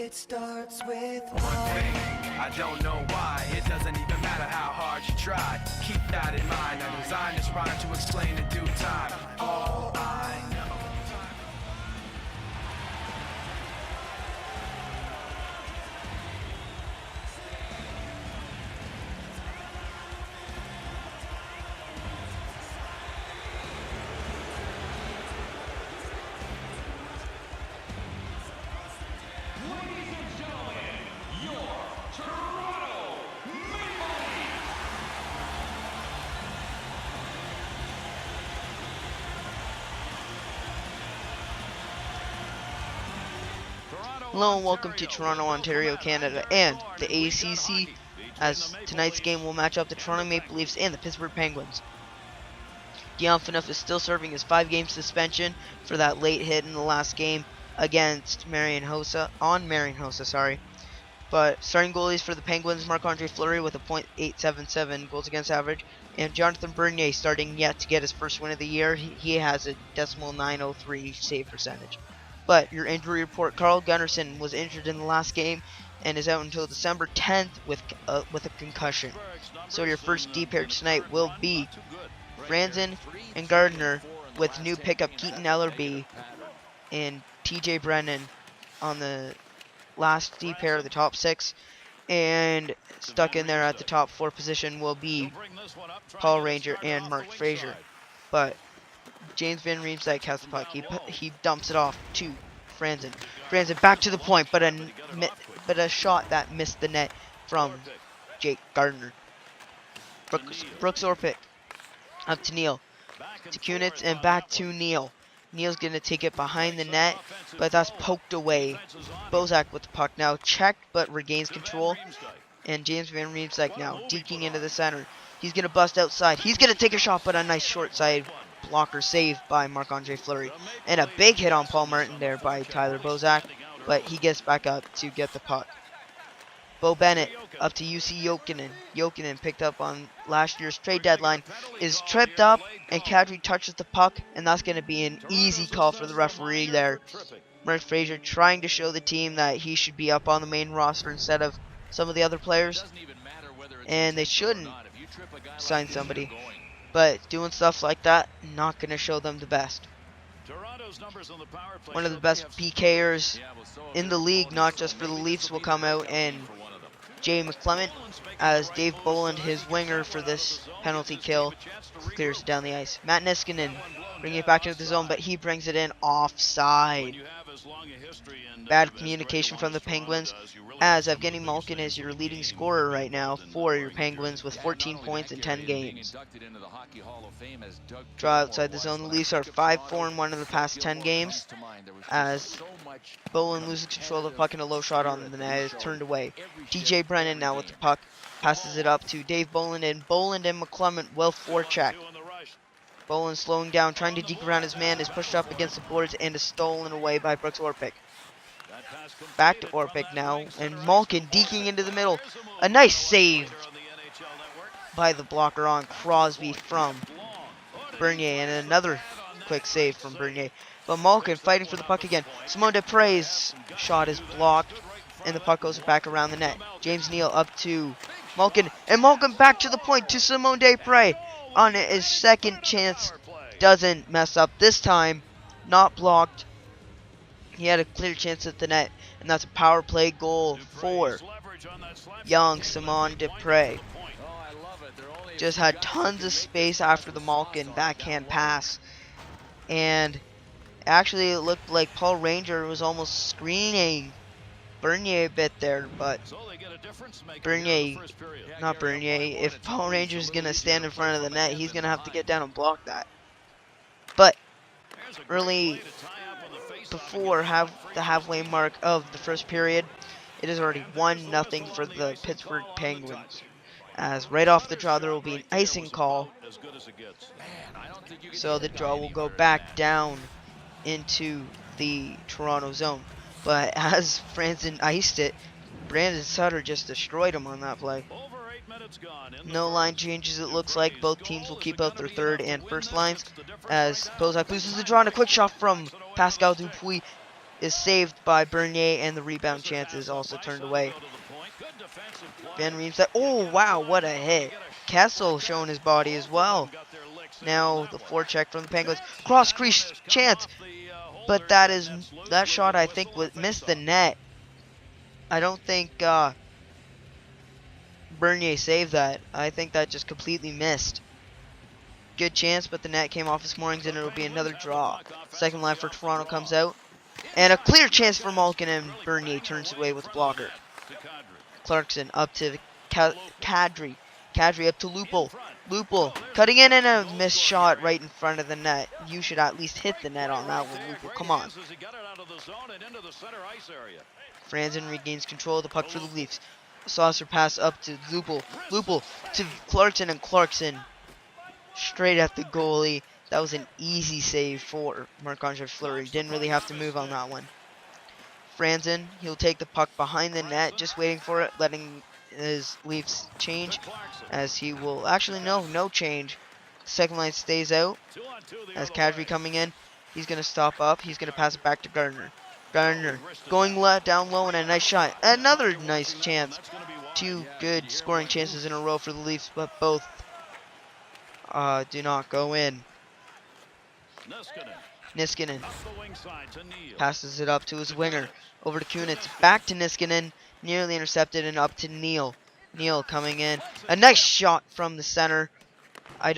It starts with one thing. I don't know why. It doesn't even matter how hard you try. Keep that in mind. I designed this rhyme to explain in due time. All I know. Hello and welcome to Toronto, Ontario, Canada, and the ACC, as tonight's game will match up the Toronto Maple Leafs and the Pittsburgh Penguins. Dion Phaneuf is still serving his 5-game suspension for that late hit in the last game against Marian Hossa. But starting goalies for the Penguins, Marc-Andre Fleury with a .877 goals against average, and Jonathan Bernier starting yet to get his first win of the year. He has a .903 save percentage. But your injury report: Carl Gunnarsson was injured in the last game and is out until December 10th with a concussion. So your first D pair tonight will be Franzen and Gardner, with new pickup Keaton Ellerby and TJ Brennan on the last D pair of the top 6. And stuck in there at the top 4 position will be Paul Ranger and Mark Fraser. But James Van Riemsdyk has the puck. He dumps it off to Franzen. Franzen back to the point, but a shot that missed the net from Jake Gardner. Brooks Orpik up to Neal. To Kunitz and back to Neal. Neal's going to take it behind the net, but that's poked away. Bozak with the puck now, checked but regains control. And James Van Riemsdyk now deking into the center. He's going to bust outside. He's going to take a shot, but a nice short side blocker save by Marc-Andre Fleury. And a big hit on Paul Martin there by Tyler Bozak, but he gets back up to get the puck. Bo Bennett up to UC Jokinen. Jokinen, picked up on last year's trade deadline, is tripped up, and Kadri touches the puck, and that's going to be an easy call for the referee there. Mark Fraser trying to show the team that he should be up on the main roster instead of some of the other players, and they shouldn't sign somebody. But doing stuff like that, not going to show them the best. One of the best PKers in the league, not just for the Leafs, will come out, and Jay McClement, as Dave Boland, his winger for this penalty kill, clears it down the ice. Matt Niskanen bringing it back into the zone, but he brings it in offside. Bad communication from the Penguins, as Evgeny Malkin is your leading scorer right now for your Penguins with 14 points in 10 games. Draw outside the zone. The Leafs are 5-4-1 in the past 10 games, as Boland loses control of the puck and a low shot on the net is turned away. TJ Brennan now with the puck, passes it up to Dave Boland, and McClement will forecheck. Boland slowing down, trying to deke around his man, is pushed up against the boards and is stolen away by Brooks Orpik. Back to Orpik now, and Malkin deking into the middle. A nice save by the blocker on Crosby from Bernier, and another quick save from Bernier. But Malkin fighting for the puck again. Simon Depre's shot is blocked, and the puck goes back around the net. James Neal up to Malkin, and Malkin back to the point to Simon Desprez on his second chance. Doesn't mess up this time. Not blocked. He had a clear chance at the net, and that's a power play goal for young Simon Desprez. Just had tons of space after the Malkin backhand pass, and actually it looked like Paul Ranger was almost screening Bernier a bit there, but if Paul Ranger is going to stand in front of the net, he's going to have to get down and block that. But early before the halfway mark of the first period, it is already 1-0 for the Pittsburgh Penguins, as right off the draw there will be an icing call, so the draw will go back down into the Toronto zone. But as Franzen iced it, Brandon Sutter just destroyed him on that play. No line changes, it looks like. Both teams will keep out their third and first lines, as Bozak loses the draw, and a quick shot from Pascal Dupuis is saved by Bernier, and the rebound chance is also turned away. Van Riemsdyk, oh wow, what a hit. Kessel showing his body as well. Now the forecheck from the Penguins. Cross crease chance, but that shot I think missed the net. I don't think Bernier saved that. I think that just completely missed. Good chance, but the net came off his moorings, and it'll be another draw. Second line for Toronto comes out. And a clear chance for Malkin, and Bernier turns away with a blocker. Clarkson up to Kadri. Kadri up to Lupul. Lupul cutting in, and a missed shot right in front of the net. You should at least hit the net on that one, Lupul. Come on. Franzen regains control of the puck for the Leafs. Saucer pass up to Lupul. Lupul to Clarkson, and Clarkson straight at the goalie. That was an easy save for Marc-Andre Fleury. Didn't really have to move on that one. Franzen, he'll take the puck behind the net, just waiting for it, letting his Leafs change, as he will, actually no change. Second line stays out, as Kadri coming in, he's going to stop up, he's going to pass it back to Gardner. Gardner going down low, and a nice shot, another nice chance. Two good scoring chances in a row for the Leafs, but both do not go in. Niskanen passes it up to his winger, over to Kunitz, back to Niskanen, nearly intercepted, and up to Neal. Neal coming in, a nice shot from the center. I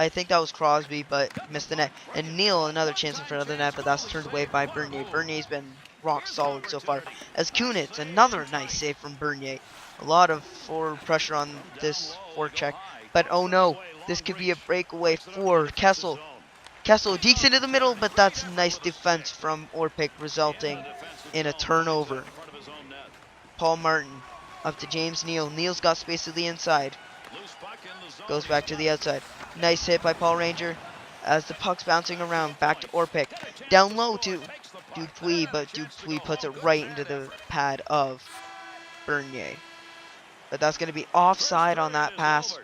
think that was Crosby, but missed the net. And Neal, another chance in front of the net, but that's turned away by Bernier. Bernier's been rock solid so far. As Kunitz, another nice save from Bernier. A lot of forward pressure on this forecheck, but oh no, this could be a breakaway for Kessel. Kessel dekes into the middle, but that's nice defense from Orpik, resulting in a turnover. Paul Martin up to James Neal. Neal's got space to the inside. Goes back to the outside. Nice hit by Paul Ranger as the puck's bouncing around. Back to Orpik. Down low to Dupuis, but Dupuis puts it right into the pad of Bernier. But that's going to be offside on that pass.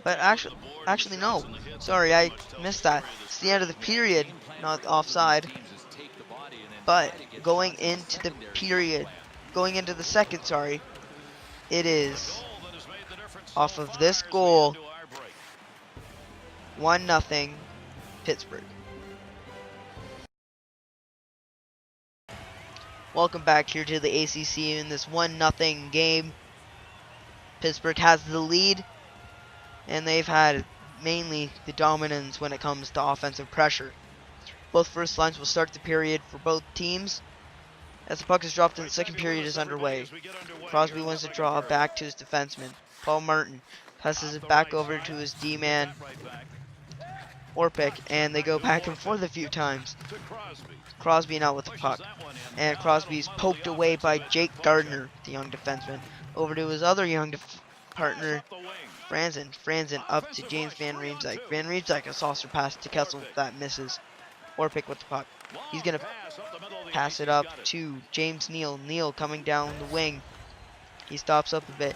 But actually no. Sorry, I missed that. It's the end of the period, not offside. But going into the second, sorry, it is off of this goal. 1-0 Pittsburgh. Welcome back here to the ACC in this 1-0 game. Pittsburgh has the lead, and they've had mainly the dominance when it comes to offensive pressure. Both first lines will start the period for both teams. As the puck is dropped and the second period is underway. Crosby wins the draw back to his defenseman. Paul Martin passes it back over to his D-man, Orpik, and they go back and forth a few times. Crosby now with the puck. And Crosby's poked away by Jake Gardner, the young defenseman. Over to his other young partner, Franzen. Franzen up to James Van Riemsdyk. Van Riemsdyk, a saucer pass to Kessel that misses. Orpik with the puck. He's going to pass it up to James Neal. Neal coming down the wing. He stops up a bit.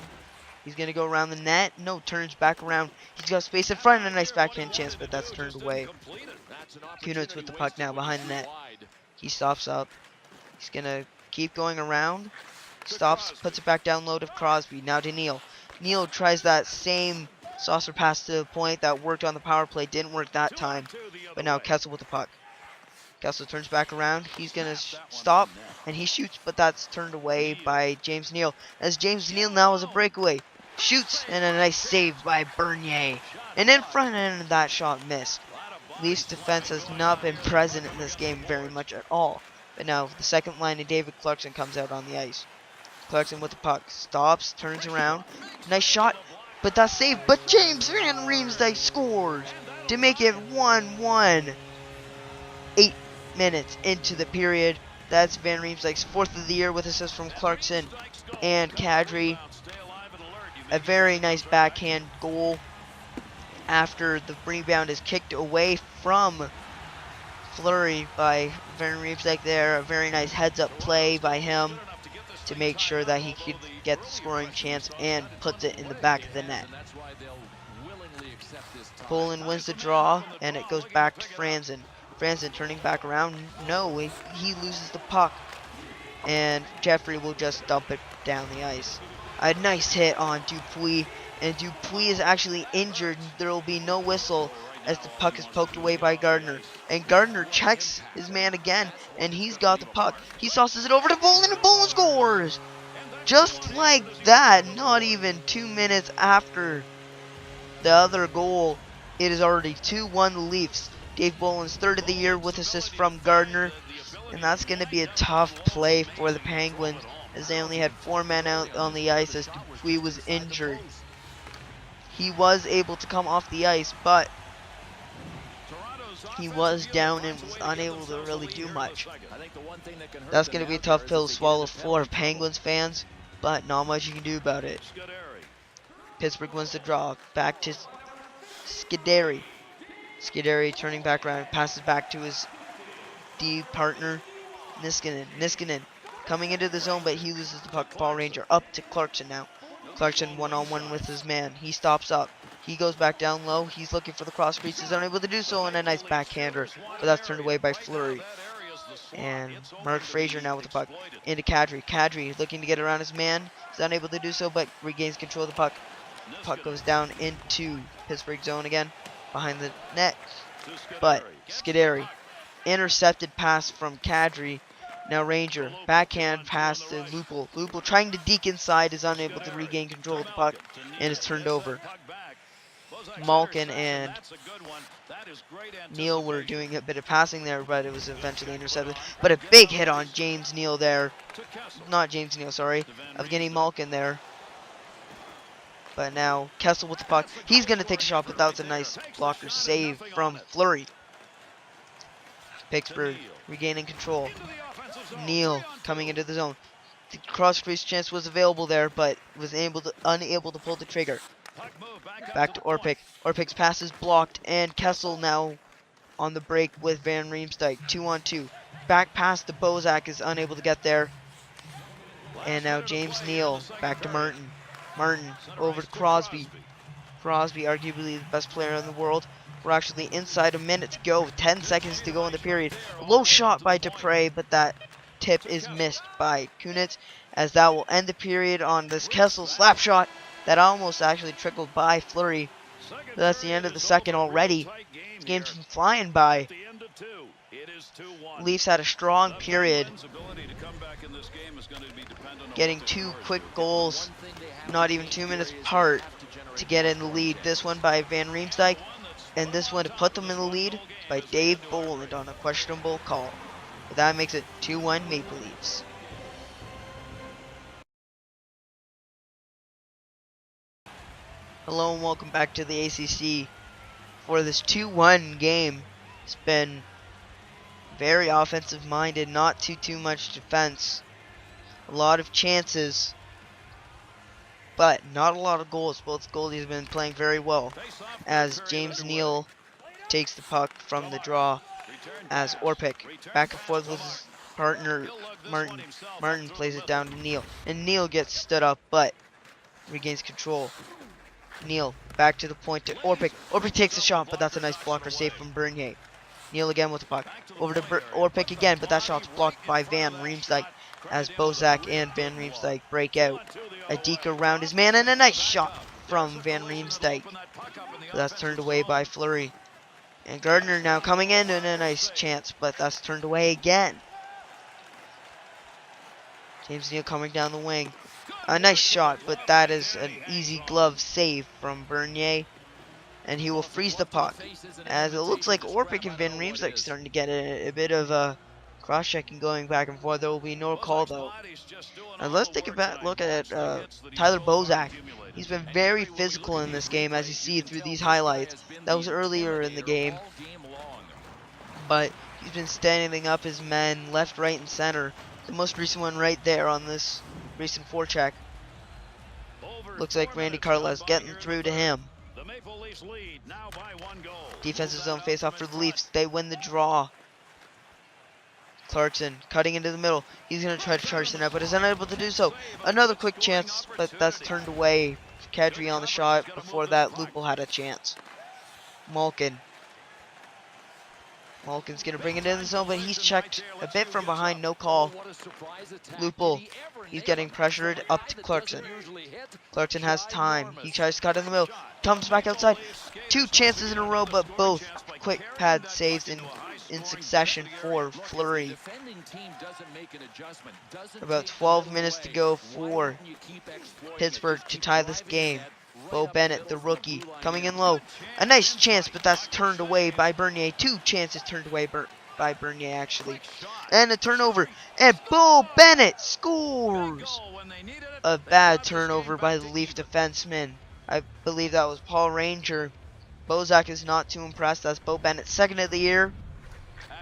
He's going to go around the net. No, turns back around. He's got space in front and a nice backhand chance, but that's turned away. Kunitz with the puck now behind the net. He stops up. He's going to keep going around. Stops, puts it back down low to Crosby. Now to Neal. Neal tries that same saucer pass to the point that worked on the power play. Didn't work that time. But now Kessel with the puck. Kessel turns back around. He's going to stop, and he shoots, but that's turned away by James Neal. As James Neal now is a breakaway. Shoots, and a nice save by Bernier. And in front, and that shot missed. Leafs defense has not been present in this game very much at all. But now the second line of David Clarkson comes out on the ice. Clarkson with the puck. Stops, turns around. Nice shot, but that's saved. But James Van Riemsdyk scores to make it 1-1. 8 minutes into the period. That's Van Riemsdyk's 4th of the year with assists from Clarkson and Kadri. A very nice backhand goal after the rebound is kicked away from Fleury by Van Riemsdyk there. A very nice heads-up play by him to make sure that he could get the scoring chance and puts it in the back of the net. Poland wins the draw, and it goes back to Franzen. Franzen turning back around. No, he loses the puck. And Jeffrey will just dump it down the ice. A nice hit on Dupuis, and Dupuis is actually injured. There will be no whistle as the puck is poked away by Gardner. And Gardner checks his man again, and he's got the puck. He sauces it over to Poland, and Poland scores! Just like that, not even 2 minutes after the other goal, it is already 2-1 the Leafs. Dave Boland's third of the year with assists from Gardner. And that's going to be a tough play for the Penguins, as they only had 4 men out on the ice as Dupuis was injured. He was able to come off the ice, but he was down and was unable to really do much. That's going to be a tough pill to swallow for Penguins fans, but not much you can do about it. Pittsburgh wins the draw. Back to Scuderi. Scuderi turning back around, passes back to his D partner, Niskanen coming into the zone, but he loses the puck. Paul Ranger up to Clarkson now. Clarkson one-on-one with his man. He stops up. He goes back down low. He's looking for the cross crease. He's unable to do so, and a nice backhander, but that's turned away by Fleury. And Mark Frazier now with the puck into Kadri. Kadri looking to get around his man. He's unable to do so, but regains control of the puck. Puck goes down into Pittsburgh zone again, behind the net. But Scuderi, intercepted pass from Kadri. Now Ranger, backhand pass to Lupul. Lupul trying to deke inside, is unable to regain control of the puck, and is turned over. Malkin and Neal were doing a bit of passing there, but it was eventually intercepted. But a big hit on James Neal there. Not James Neal, sorry. Evgeny Malkin there. But now Kessel with the puck. He's going to take a shot, but that was a nice blocker save from Fleury. Pittsburgh regaining control. Neal coming into the zone. The cross crease chance was available there, but was unable to pull the trigger. Back to Orpik. Orpik's pass is blocked, and Kessel now on the break with Van Riemsdyk. 2-on-2. Back pass to Bozak is unable to get there. And now James Neal back to Martin. Martin over to Crosby. Crosby, arguably the best player in the world. We're actually inside a minute to go. 10 seconds to go in the period. A low shot by Dupre, but that tip is missed by Kunitz, as that will end the period on this Kessel slap shot that almost actually trickled by Fleury. But that's the end of the second already. This game's been flying by. Leafs had a strong period, getting 2 quick goals, not even 2 minutes apart, to get in the lead. This one by Van Riemsdyk, and this one to put them in the lead by Dave Boland on a questionable call. But that makes it 2-1 Maple Leafs. Hello and welcome back to the ACC. For this 2-1 game, it's been very offensive minded, not too much defense. A lot of chances, but not a lot of goals. Both goalies have been playing very well, as James Neal takes the puck from the draw, as Orpik back and forth with his partner Martin. Martin plays it down to Neal, and Neal gets stood up but regains control. Neal back to the point to Orpik. Orpik takes a shot, but that's a nice blocker save from Bernier. Neal again with the puck. Over to Orpik again, but that shot's blocked by Van Riemsdyk, as Bozak and Van Riemsdyk break out. A deke around his man, and a nice shot from Van Riemsdyk. But that's turned away by Fleury. And Gardner now coming in, and a nice chance, but that's turned away again. James Neal coming down the wing. A nice shot, but that is an easy glove save from Bernier. And he will freeze the puck, as it looks like Orpik and Van Riemsdyk starting to get a bit of a cross-checking going back and forth. There will be no call though. And let's take a look at Tyler Bozak. He's been very physical in this game, as you see through these highlights. That was earlier in the game, but he's been standing up his men left, right, and center. The most recent one right there on this recent forecheck. Looks like Randy Carles getting through to him. Defensive zone face-off for the Leafs. They win the draw. Clarkson cutting into the middle. He's going to try to charge the net, but is unable to do so. Another quick chance, but that's turned away. Kadri on the shot. Before that, Lupul had a chance. Malkin. Malkin's going to bring it in the zone, but he's checked a bit from behind. No call. Lupel. He's getting pressured up to Clarkson. Clarkson has time. He tries to cut in the middle. Comes back outside. 2 chances in a row, but both quick pad saves in succession for Fleury. About 12 minutes to go for Pittsburgh to tie this game. Bo Bennett, the rookie, coming in low. A nice chance, but that's turned away by Bernier. 2 chances turned away by Bernier, actually. And a turnover. And Bo Bennett scores! A bad turnover by the Leaf defenseman. I believe that was Paul Ranger. Bozak is not too impressed. That's Bo Bennett, second of the year.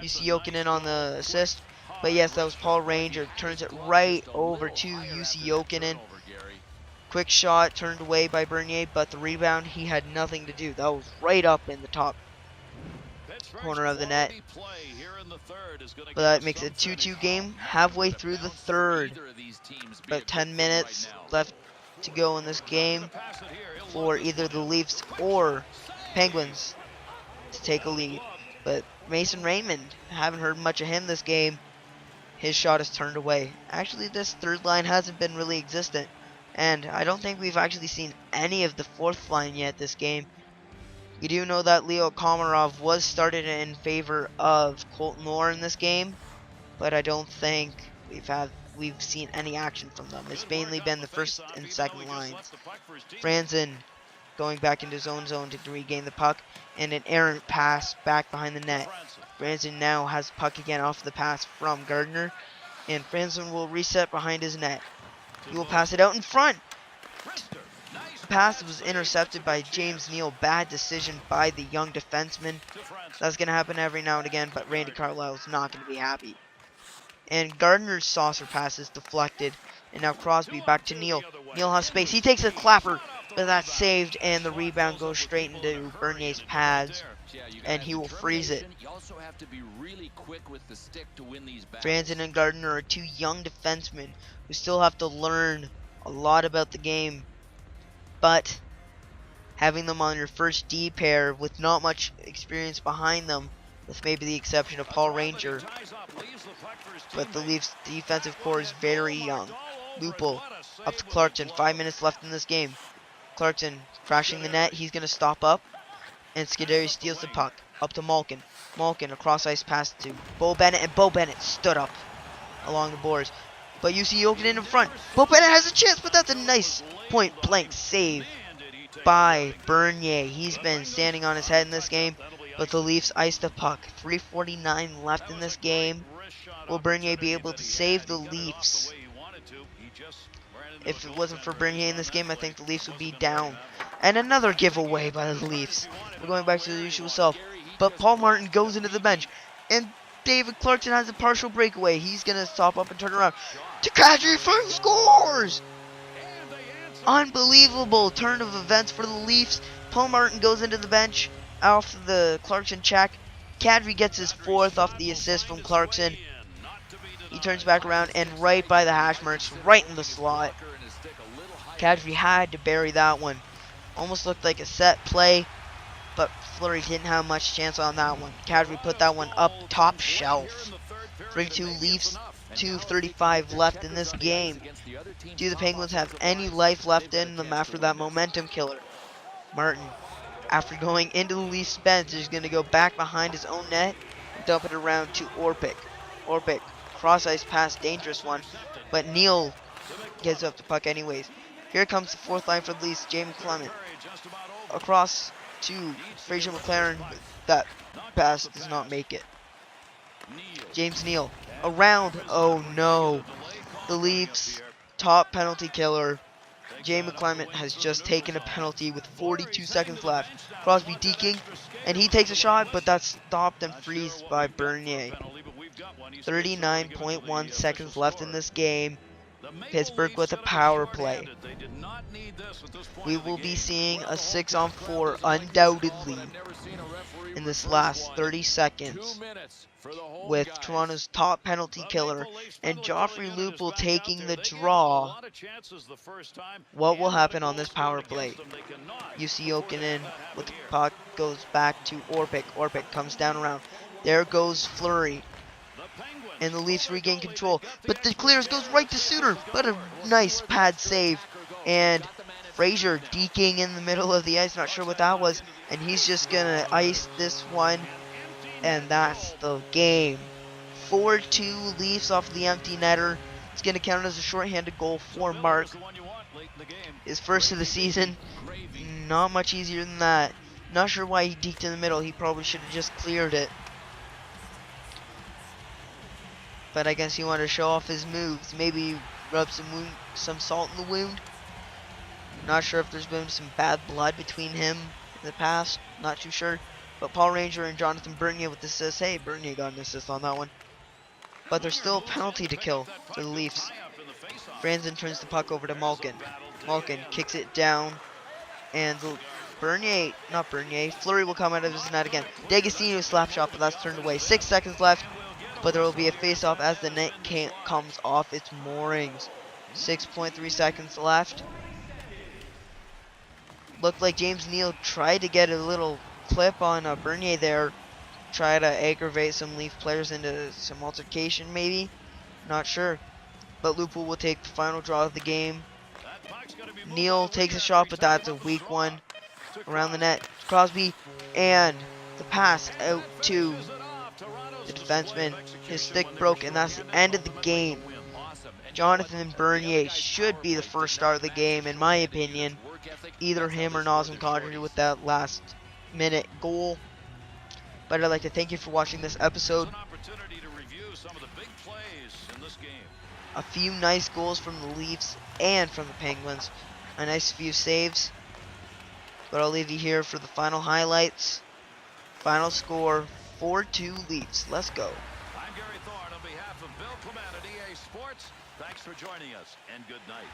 UC Jokinen on the assist. But yes, that was Paul Ranger. Turns it right over to UC Jokinen. Quick shot turned away by Bernier, but the rebound, he had nothing to do. That was right up in the top corner of the net. But that makes it a 2-2 game halfway through the third. About 10 minutes left to go in this game for either the Leafs or Penguins to take a lead. But Mason Raymond, haven't heard much of him this game. His shot is turned away. Actually, this third line hasn't been really existent. And I don't think we've actually seen any of the fourth line yet this game. We do know that Leo Komarov was started in favor of Colton Moore in this game, but I don't think we've seen any action from them. It's mainly been the first and second lines. Franzen going back into zone to regain the puck, and an errant pass back behind the net. Franzen now has puck again off the pass from Gardner, and Franzen will reset behind his net. He will pass it out in front. The pass was intercepted by James Neal. Bad decision by the young defenseman. That's going to happen every now and again, but Randy Carlisle is not going to be happy. And Gardner's saucer pass is deflected. And now Crosby back to Neal. Neal has space. He takes a clapper, but that's saved, and the rebound goes straight into Bernier's pads, and he will freeze it. Franzen and Gardner are 2 young defensemen who still have to learn a lot about the game, but having them on your first D pair with not much experience behind them, with maybe the exception of Paul Ranger, but the Leafs defensive core is very young. Lupel up to Clarkson. 5 minutes left in this game. Clarkson crashing the net. He's going to stop up, and Scuderi steals the puck. Up to Malkin. Malkin, a cross-ice pass to Bo Bennett, and Bo Bennett stood up along the boards. But UC Jokinen in front. Bo Bennett has a chance, but that's a nice point-blank save by Bernier. He's been standing on his head in this game, but the Leafs ice the puck. 3:49 left in this game. Will Bernier be able to save the Leafs? If it wasn't for Bernier in this game, I think the Leafs would be down. And another giveaway by the Leafs. We're going back to the usual self. But Paul Martin goes into the bench. And David Clarkson has a partial breakaway. He's going to stop up and turn around. Takashi scores! Unbelievable turn of events for the Leafs. Paul Martin goes into the bench off the Clarkson check. Kadri gets his 4th off the assist from Clarkson. He turns back around and right by the hash marks, right in the slot. Kadri had to bury that one. Almost looked like a set play, but Fleury didn't have much chance on that one. Kadri put that one up top shelf. 3-2 Leafs, 2:35 left in this game. Do the Penguins have any life left in them after that momentum killer? Martin, after going into the Leafs bench, is going to go back behind his own net and dump it around to Orpik. Orpik, cross-ice pass, dangerous one, but Neal gives up the puck anyways. Here comes the 4th line for the Leafs, Jamie Clement. Across to Fraser McLaren, that pass does not make it. James Neal, around, oh no. The Leafs' top penalty killer, Jamie Clement, has just taken a penalty with 42 seconds left. Crosby deking, and he takes a shot, but that's stopped and freezed by Bernier. 39.1 seconds left in this game. Pittsburgh with a power play. We will be seeing a 6-on-4 undoubtedly in this last 30 seconds with Toronto's top penalty killer and Joffrey Lupul taking the draw. What will happen on this power play? You see Jokinen with the puck, goes back to Orpik. Orpik comes down around. There goes Fleury. And the Leafs regain control. But the clearance goes right to Suter. But a nice pad save. And Frazier deking in the middle of the ice. Not sure what that was. And he's just going to ice this one. And that's the game. 4-2 Leafs off the empty netter. It's going to count as a shorthanded goal for Mark. His first of the season. Not much easier than that. Not sure why he deked in the middle. He probably should have just cleared it. But I guess he wanted to show off his moves. Maybe rub some salt in the wound. Not sure if there's been some bad blood between him in the past. Not too sure. But Paul Ranger and Jonathan Bernier with the assist. Hey, Bernier got an assist on that one. But there's still a penalty to kill for the Leafs. Franzen turns the puck over to Malkin. Malkin kicks it down. And Fleury will come out of his net again. D'Agostino slap shot, but that's turned away. 6 seconds left. But there will be a face-off as the net comes off its moorings. 6.3 seconds left. Looked like James Neal tried to get a little clip on Bernier there. Try to aggravate some Leaf players into some altercation maybe. Not sure. But Lupul will take the final draw of the game. Neal takes a shot, but that's a weak one. Around the net. Crosby and the pass out to the defenseman. His stick broke, and that's the end of the game. Jonathan Bernier should be the first star of the game, in my opinion. Either him or Nazem Kadri with that last minute goal. But I'd like to thank you for watching this episode. A few nice goals from the Leafs and from the Penguins. A nice few saves. But I'll leave you here for the final highlights. Final score, 4-2 Leafs. Let's go. I'm Gary Thorne on behalf of Bill Clement at EA Sports. Thanks for joining us, and good night.